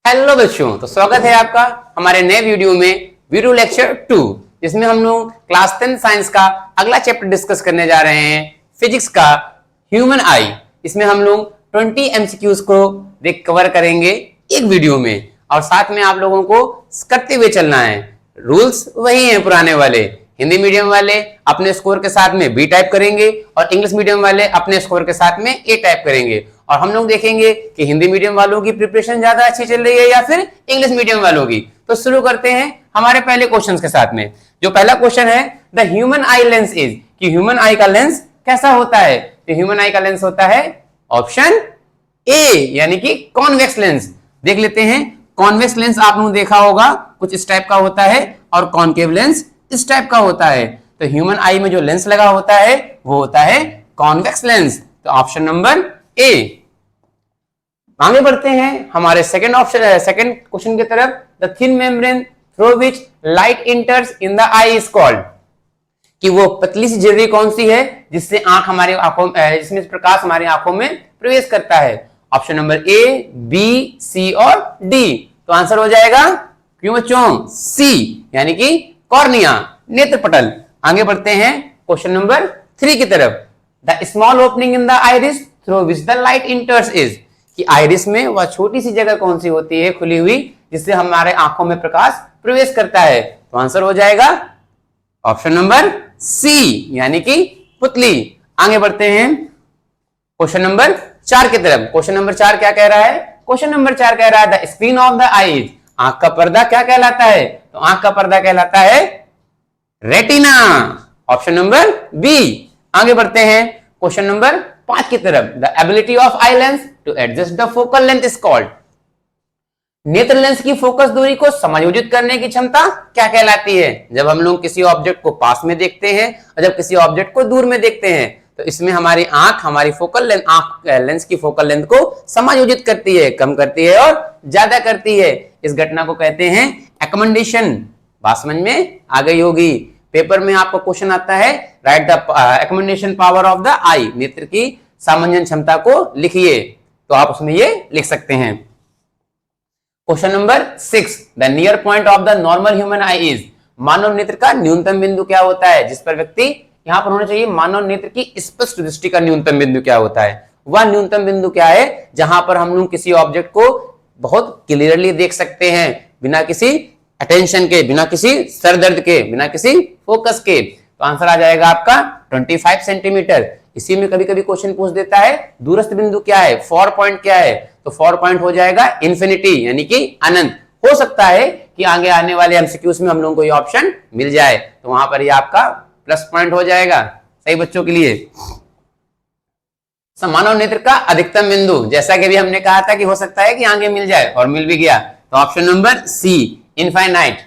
Hello बच्चों, तो स्वागत है आपका हमारे नए वीडियो में वीडियो लेक्चर 2, जिसमें हम लोग क्लास 10 साइंस का अगला चैप्टर डिस्कस करने जा रहे हैं, फिजिक्स का ह्यूमन आई। इसमें हम लोग 20 एमसीक्यूज को कवर करेंगे एक वीडियो में, और साथ में आप लोगों को करते हुए चलना है। रूल्स वही हैं पुराने वाले। हिंदी मीडियम वाले अपने स्कोर के साथ में बी टाइप करेंगे और इंग्लिश मीडियम वाले अपने स्कोर के साथ में ए टाइप करेंगे। और हम लोग देखेंगे कि हिंदी मीडियम वालों की प्रिपरेशन ज्यादा अच्छी चल रही है या फिर इंग्लिश मीडियम वालों की। तो शुरू करते हैं हमारे पहले क्वेश्चन के साथ में। जो पहला क्वेश्चन है, the human eye lens is, कि ह्यूमन आई का लेंस कैसा होता है। तो ह्यूमन आई का लेंस होता है ऑप्शन ए, यानी कि कॉन्वेक्स लेंस। देख लेते हैं, कॉन्वेक्स लेंस आप लोगों ने देखा होगा कुछ इस टाइप का होता है, और कॉनकेव लेंस इस टाइप का होता है। तो ह्यूमन आई में जो लेंस लगा होता है वो होता है कॉन्वेक्स लेंस। तो ऑप्शन नंबर ए। आगे बढ़ते हैं हमारे सेकंड क्वेश्चन की तरफ। The thin membrane through which light इंटर्स in the I is called, कि वो पतली सी झिर्री कौन सी है जिससे जिसमें प्रकाश हमारी आंखों में प्रवेश करता है। ऑप्शन नंबर ए, बी, सी और डी। तो आंसर हो जाएगा क्यों बच्चों, सी, यानी कि कॉर्निया, नेत्रपटल। आगे बढ़ते हैं क्वेश्चन नंबर 3 की तरफ। The small opening in the iris through which the light इंटर्स is, कि आइरिस में वह छोटी सी जगह कौन सी होती है खुली हुई जिससे हमारे आंखों में प्रकाश प्रवेश करता है। तो आंसर हो जाएगा ऑप्शन नंबर सी, यानी कि पुतली। आगे बढ़ते हैं क्वेश्चन नंबर 4 की तरफ। क्वेश्चन नंबर 4 क्या कह रहा है? क्वेश्चन नंबर 4 कह रहा है the screen of the eyes, आंख का पर्दा क्या कहलाता है? तो आंख का पर्दा कहलाता है रेटिना, ऑप्शन नंबर बी। आगे बढ़ते हैं क्वेश्चन नंबर 5 की तरफ। The ability of eye lens to adjust the focal length is called, नेत्र लेंस की फोकस दूरी को समायोजित करने की क्षमता क्या कहलाती है? जब हम लोग किसी ऑब्जेक्ट को पास में देखते हैं और जब किसी ऑब्जेक्ट को दूर में देखते हैं, तो इसमें हमारी आंख हमारी फोकल लेंथ, लेंस की फोकल लेंथ को समायोजित करती है, कम करती है और ज्यादा करती है। इस घटना को कहते हैं एक्कोमोडेशन। बात समझ में आ गई होगी। पेपर में आपको क्वेश्चन आता है, write the accommodation power of the eye, नेत्र की सामंजन क्षमता को लिखिए, तो आप उसमें ये लिख सकते हैं। Question number 6, the near point of the normal human eye is, मानव नेत्र का न्यूनतम बिंदु क्या होता है? जिस पर व्यक्ति यहां पर होना चाहिए मानव नेत्र की स्पष्ट दृष्टि का न्यूनतम बिंदु क्या होता है? वह न्यूनतम बिंदु क्या है जहां पर हम लोग किसी ऑब्जेक्ट को बहुत क्लियरली देख सकते हैं, बिना किसी अटेंशन के, बिना किसी सर दर्द के, बिना किसी फोकस के। तो आंसर आ जाएगा आपका 25 सेंटीमीटर। इसी में कभी कभी क्वेश्चन पूछ देता है दूरस्थ बिंदु क्या है, फॉर पॉइंट क्या है? तो फॉर पॉइंट हो जाएगा इन्फिनिटी, यानी कि अनंत। हो सकता है कि आगे आने वाले एमसीक्यूज में हम लोगों को ये ऑप्शन मिल जाए, तो वहां पर ये आपका प्लस पॉइंट हो जाएगा सही बच्चों के लिए। मानव नेत्र का अधिकतम बिंदु, जैसा कि भी हमने कहा था कि हो सकता है कि आगे मिल जाए, और मिल भी गया। तो option number C, infinite.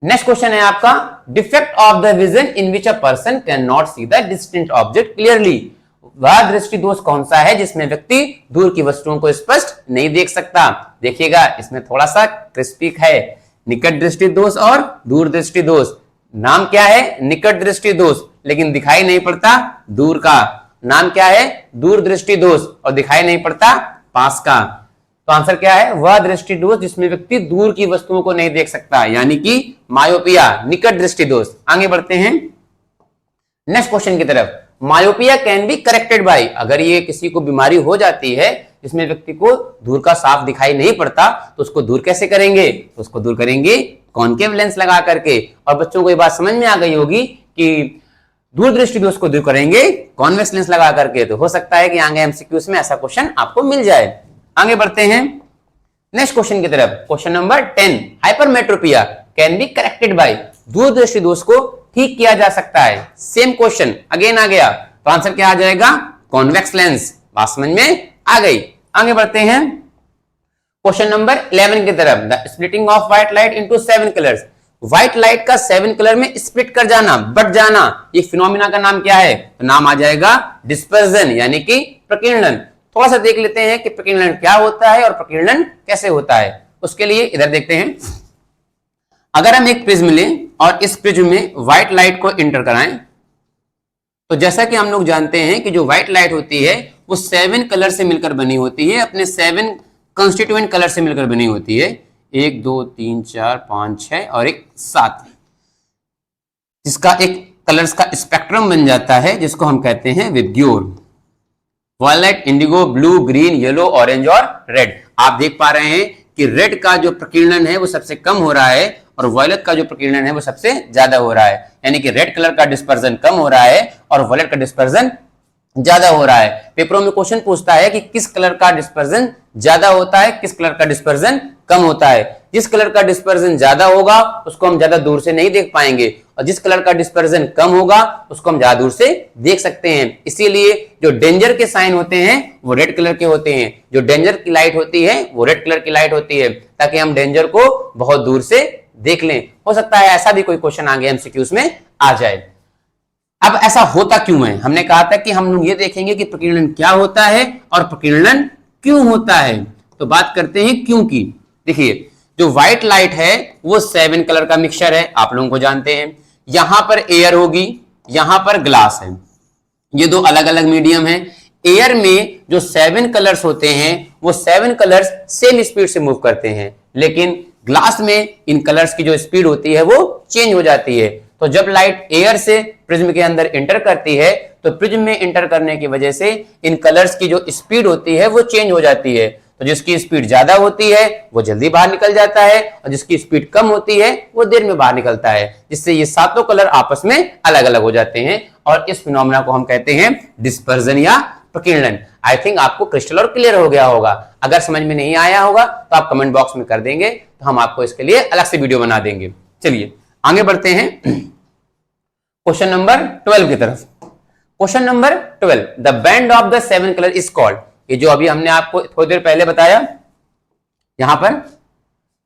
Next question है आपका, defect of the vision in which a person can not see the distant object clearly, वह दृष्टि दोष कौन सा है जिसमें व्यक्ति दूर की वस्तुओं को स्पष्ट नहीं देख सकता? देखिएगा इसमें थोड़ा सा क्रिस्पिक है, निकट दृष्टि दोष और दूर दृष्टि दोष। नाम क्या है? निकट दृष्टि दोष, लेकिन दिखाई नहीं पड़ता दूर का। नाम क्या है? दूर दृष्टि दोष, और दिखाई नहीं पड़ता पास का। तो आंसर क्या है? वह दृष्टि दोष जिसमें व्यक्ति दूर की वस्तुओं को नहीं देख सकता, यानी कि मायोपिया, निकट दृष्टि दोष। आगे बढ़ते हैं नेक्स्ट क्वेश्चन की तरफ। Myopia can be corrected bye, अगर ये किसी को बीमारी हो जाती है जिसमें व्यक्ति को दूर का साफ दिखाई नहीं पड़ता, तो उसको दूर कैसे करेंगे? तो उसको दूर करेंगे कॉनकेव लेंस लगा करके। और बच्चों को ये बात समझ में आ गई होगी कि दूर दृष्टि दोष को दूर करेंगे कॉन्वेक्स लेंस लगा करके। तो हो सकता है कि आगे एमसीक्यूज में ऐसा क्वेश्चन आपको मिल जाए। आगे बढ़ते हैं नेक्स्ट क्वेश्चन की तरफ। Question number 10, hypermetropia can be corrected bye, दूर दृष्टि दोष को ठीक किया जा सकता है। सेम क्वेश्चन अगेन आ गया, तो आंसर क्या आ जाएगा? Convex lens. बात समझ में आ गई। आगे बढ़ते हैं क्वेश्चन नंबर 11 की तरफ। The splitting of white light into 7 colours, white light का 7 कलर में स्प्लिट कर जाना, बट जाना, ये फिनोमिना का नाम क्या है? तो नाम आ जाएगा डिस्पर्जन, यानी कि प्रकीर्णन। थोड़ा सा देख लेते हैं कि प्रकीर्णन क्या होता है और प्रकीर्णन कैसे होता है। उसके लिए इधर देखते हैं। अगर हम एक प्रिज्म लें और इस प्रिज्म में व्हाइट लाइट को इंटर कराएं, तो जैसा कि हम लोग जानते हैं कि जो व्हाइट लाइट होती है वो 7 कलर से मिलकर बनी होती है, अपने 7 कंस्टिट्यूएंट कलर से मिलकर बनी होती है, 1 2 3 4 5 6 और एक 7, जिसका एक कलर्स का स्पेक्ट्रम बन जाता है जिसको हम कहते हैं VIBGYOR. Violet, indigo, blue, green, yellow, orange और रेड। आप देख पा रहे हैं कि रेड का जो प्रकीर्णन है वो सबसे कम हो रहा है और वायलेट का जो प्रकीर्णन है वो सबसे ज्यादा हो रहा है, यानी कि रेड कलर का डिस्पर्जन कम हो रहा है और वायलेट का डिस्पर्जन ज्यादा हो रहा है। पेपरों में क्वेश्चन पूछता है कि किस कलर का डिस्पर्जन ज्यादा होता है, किस कलर का डिस्पर्जन कम होता है। जिस कलर का डिस्पर्जन ज्यादा होगा उसको हम ज्यादा दूर से नहीं देख पाएंगे और जिस कलर का डिस्पर्जन कम होगा उसको हम ज्यादा दूर से देख सकते हैं। इसीलिए जो डेंजर के साइन होते हैं वो रेड कलर के होते हैं, जो डेंजर की लाइट होती है वो रेड कलर की लाइट होती है, ताकि हम डेंजर को बहुत दूर से देख लें। हो सकता है ऐसा भी कोई क्वेश्चन आगे एमसीक्यूज में आ जाए। अब ऐसा होता क्यों है? हमने कहा था कि हम लोग ये देखेंगे कि प्रकीर्णन क्या होता है और प्रकीर्णन क्यों होता है। तो बात करते हैं क्यों की। देखिए, जो व्हाइट लाइट है वो 7 कलर का मिक्सचर है, आप लोगों को जानते हैं। यहां पर एयर होगी, यहां पर ग्लास है, ये दो अलग अलग मीडियम है। एयर में जो 7 कलर्स होते हैं वो 7 कलर्स सेम स्पीड से मूव करते हैं, लेकिन ग्लास में इन कलर्स की जो स्पीड होती है वो चेंज हो जाती है। तो जब लाइट एयर से प्रिज्म के अंदर इंटर करती है तो प्रिज्म में इंटर करने की वजह से इन कलर्स की जो स्पीड होती है वो चेंज हो जाती है। तो जिसकी स्पीड ज्यादा होती है वो जल्दी बाहर निकल जाता है और जिसकी स्पीड कम होती है वो देर में बाहर निकलता है, जिससे ये सातों कलर आपस में अलग अलग हो जाते हैं और इस फिनोमेना को हम कहते हैं डिस्पर्जन या प्रकीर्णन। आई थिंक आपको क्रिस्टल और क्लियर हो गया होगा। अगर समझ में नहीं आया होगा तो आप कमेंट बॉक्स में कर देंगे, तो हम आपको इसके लिए अलग से वीडियो बना देंगे। चलिए आगे बढ़ते हैं क्वेश्चन नंबर 12 की तरफ। Question number 12, the band of the 7 colour is called. ये जो अभी हमने आपको थोड़ी देर पहले बताया, यहां पर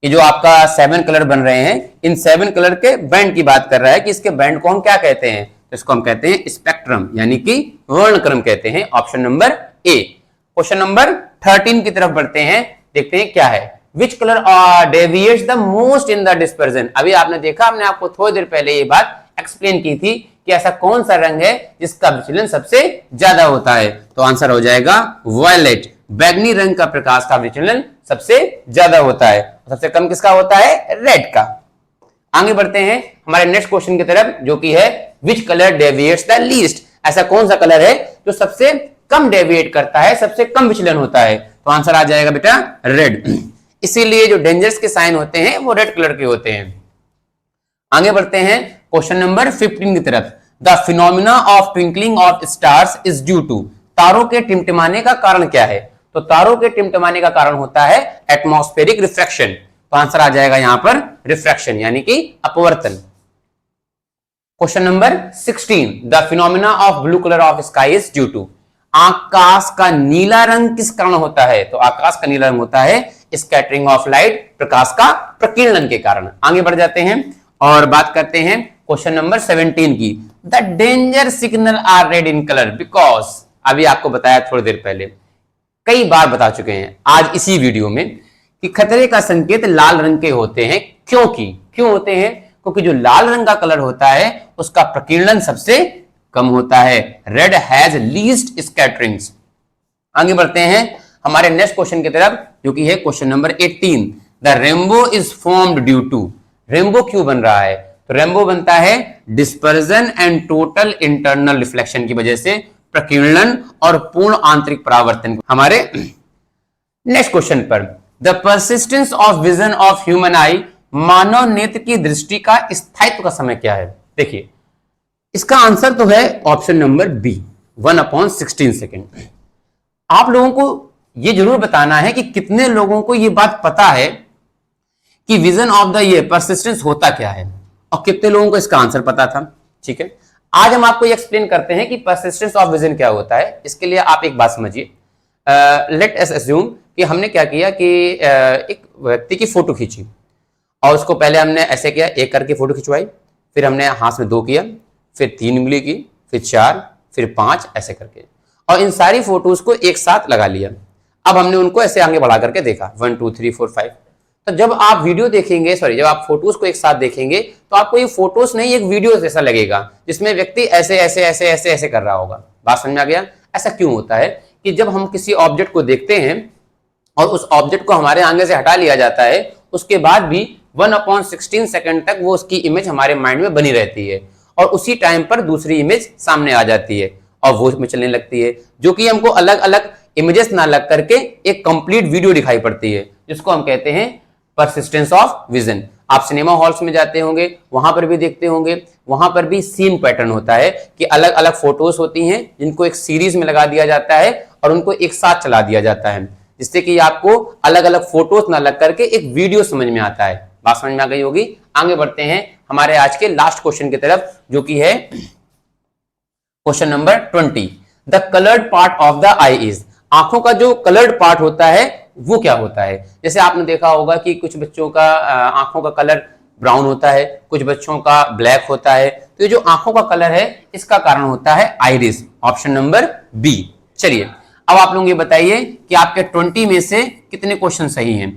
ये जो आपका 7 कलर बन रहे हैं, इन 7 कलर के बैंड की बात कर रहा है कि इसके बैंड को हम क्या कहते हैं। तो इसको हम कहते हैं स्पेक्ट्रम, यानी कि वर्णक्रम कहते हैं। Option number A. Question number 13 की तरफ बढ़ते हैं, देखते हैं क्या है। Which colour deviates the most in the dispersion. अभी आपने देखा, हमने आपको थोड़ी देर पहले ये बात एक्सप्लेन की थी कि ऐसा कौन सा रंग है जिसका विचलन सबसे ज्यादा होता है। तो आंसर हो जाएगा वायलेट। बैगनी रंग का प्रकाश का विचलन सबसे ज्यादा होता है, सबसे कम किसका होता है? रेड का। आगे बढ़ते हैं हमारे नेक्स्ट क्वेश्चन की तरफ, जो कि है which colour deviates the least. ऐसा कौन सा कलर है जो सबसे कम डेविएट करता है, सबसे कम विचलन होता है। तो आंसर आ जाएगा बेटा रेड। इसीलिए जो डेंजर्स के साइन होते हैं वो रेड कलर के होते हैं। आगे बढ़ते हैं क्वेश्चन नंबर 15 की तरफ। The phenomena of twinkling of stars is due to. तारों के टिमटिमाने का कारण क्या है? तो तारों के टिमटिमाने का कारण होता है एटमॉस्फेरिक रिफ्रैक्शन। तो आंसर आ जाएगा यहां पर रिफ्रैक्शन, यानी कि अपवर्तन। Question number 16, the phenomena of blue colour of sky is due to. आकाश का नीला रंग किस कारण होता है? तो आकाश का नीला रंग होता है स्कैटरिंग ऑफ लाइट, प्रकाश का प्रकीर्णन के कारण। आगे बढ़ जाते हैं और बात करते हैं क्वेश्चन नंबर 17 की। The danger signal are red in colour because. अभी आपको बताया थोड़ी देर पहले, कई बार बता चुके हैं आज इसी वीडियो में कि खतरे का संकेत लाल रंग के होते हैं। क्यों होते हैं? क्योंकि जो लाल रंग का कलर होता है उसका प्रकीर्णन सबसे कम होता है। Red has least scatterings. आगे बढ़ते हैं हमारे नेक्स्ट क्वेश्चन की तरफ, जो कि है question number 18, the rainbow is formed due to. Rainbow क्यों बन रहा है? तो रेनबो बनता है dispersion and total internal reflection की वजह से, प्रकीर्णन और पूर्ण आंतरिक परावर्तन। हमारे नेक्स्ट क्वेश्चन पर, the persistence of vision of human eye. मानव नेत्र की दृष्टि का स्थायित्व का समय क्या है? देखिए, इसका आंसर तो है ऑप्शन नंबर बी, 1/16 सेकेंड। आप लोगों को यह जरूर बताना है कि कितने लोगों को यह बात पता है कि विजन ऑफ द ये परसिस्टेंस होता क्या है, और कितने लोगों को इसका आंसर पता था। ठीक है, आज हम आपको ये एक्सप्लेन करते हैं कि परसिस्टेंस ऑफ विजन क्या होता है। इसके लिए आप एक बात समझिए। लेट अस अज्यूम कि हमने क्या किया कि एक व्यक्ति की फोटो खींची और उसको पहले हमने ऐसे किया, एक करके फोटो खिंचवाई, फिर हमने हाथ में 2 किया, फिर 3 उंगली की, फिर 4, फिर 5, ऐसे करके, और इन सारी फोटोज को एक साथ लगा लिया। अब हमने उनको ऐसे आगे बढ़ा करके देखा, 1 2 3 4 5। तो जब आप वीडियो देखेंगे, जब आप फोटोज को एक साथ देखेंगे तो आपको ये फोटोज नहीं एक वीडियो जैसा लगेगा, जिसमें व्यक्ति ऐसे ऐसे ऐसे ऐसे ऐसे कर रहा होगा। बात समझ में आ गया? ऐसा क्यों होता है कि जब हम किसी ऑब्जेक्ट को देखते हैं और उस ऑब्जेक्ट को हमारे आगे से हटा लिया जाता है, उसके बाद भी 1/16 सेकंड तक वो उसकी इमेज हमारे माइंड में बनी रहती है और उसी टाइम पर दूसरी इमेज सामने आ जाती है और वो उसमें चलने लगती है, जो कि हमको अलग अलग इमेजेस ना लग करके एक कंप्लीट वीडियो दिखाई पड़ती है, जिसको हम कहते हैं परसिस्टेंस ऑफ विजन। आप सिनेमा हॉल्स में जाते होंगे, वहां पर भी देखते होंगे, वहां पर भी सेम पैटर्न होता है कि अलग अलग फोटोज होती हैं जिनको एक सीरीज में लगा दिया जाता है और उनको एक साथ चला दिया जाता है, जिससे कि आपको अलग अलग फोटोज ना लग करके एक वीडियो समझ में आता है। बात समझ में आ गई होगी। आगे बढ़ते हैं हमारे आज के लास्ट क्वेश्चन की तरफ, जो कि है question number 20। The coloured part of the I is, आंखों का जो कलर्ड पार्ट होता है वो क्या होता है। जैसे आपने देखा होगा कि कुछ बच्चों का आंखों का कलर ब्राउन होता है, कुछ बच्चों का ब्लैक होता है, तो ये जो आंखों का कलर है इसका कारण होता है आइरिस, ऑप्शन नंबर बी। चलिए अब आप लोग ये बताइए कि आपके 20 में से कितने क्वेश्चन सही हैं,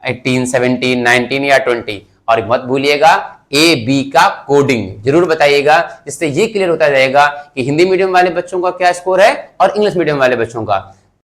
18, 17, 19 या 20। और मत भूलिएगा ए बी का कोडिंग जरूर बताइएगा, जिससे ये क्लियर होता जाएगा कि हिंदी मीडियम वाले बच्चों का क्या स्कोर है और इंग्लिश मीडियम वाले बच्चों का।